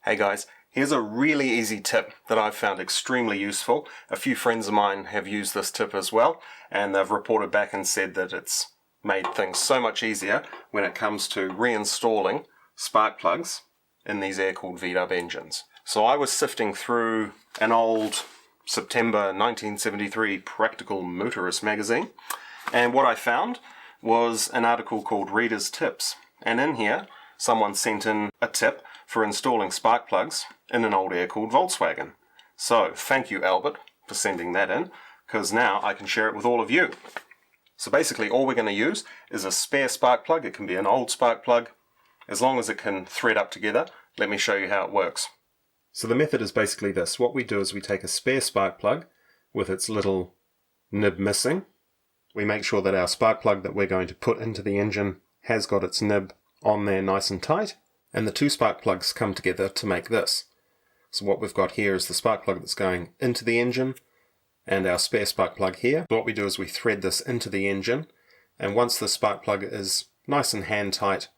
Hey guys, here's a really easy tip that I've found extremely useful. A few friends of mine have used this tip as well, and they've reported back and said that it's made things so much easier when it comes to reinstalling spark plugs in these air-cooled VW engines. So I was sifting through an old September 1973 Practical Motorist magazine, and what I found was an article called Reader's Tips. And in here, someone sent in a tip for installing spark plugs in an old air-cooled Volkswagen. So thank you, Albert, for sending that in, because now I can share it with all of you. So basically all we're going to use is a spare spark plug. It can be an old spark plug, as long as it can thread up together. Let me show you how it works. So the method is basically this. What we do is we take a spare spark plug with its little nib missing. We make sure that our spark plug that we're going to put into the engine has got its nib on there nice and tight. And the two spark plugs come together to make this. So what we've got here is the spark plug that's going into the engine and our spare spark plug here. What we do is we thread this into the engine, and once the spark plug is nice and hand tight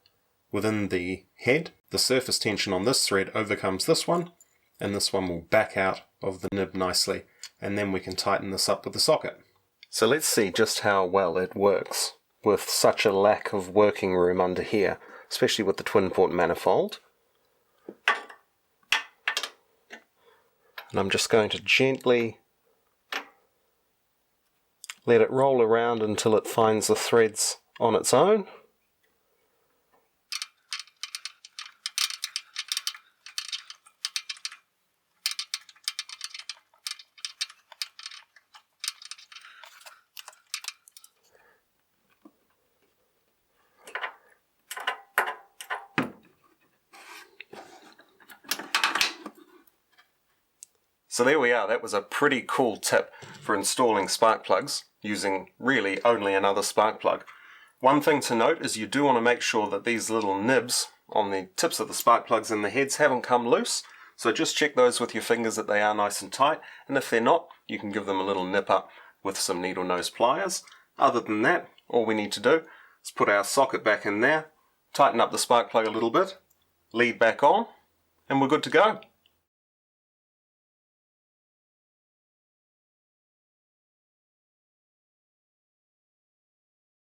within the head, the surface tension on this thread overcomes this one, and this one will back out of the nib nicely, and then we can tighten this up with the socket. So let's see just how well it works with such a lack of working room under here, especially with the twin port manifold. And I'm just going to gently let it roll around until it finds the threads on its own. So there we are. That was a pretty cool tip for installing spark plugs using really only another spark plug. One thing to note is you do want to make sure that these little nibs on the tips of the spark plugs and the heads haven't come loose. So just check those with your fingers that they are nice and tight, and if they're not, you can give them a little nip up with some needle nose pliers. Other than that, all we need to do is put our socket back in there, tighten up the spark plug a little bit, lead back on, and we're good to go.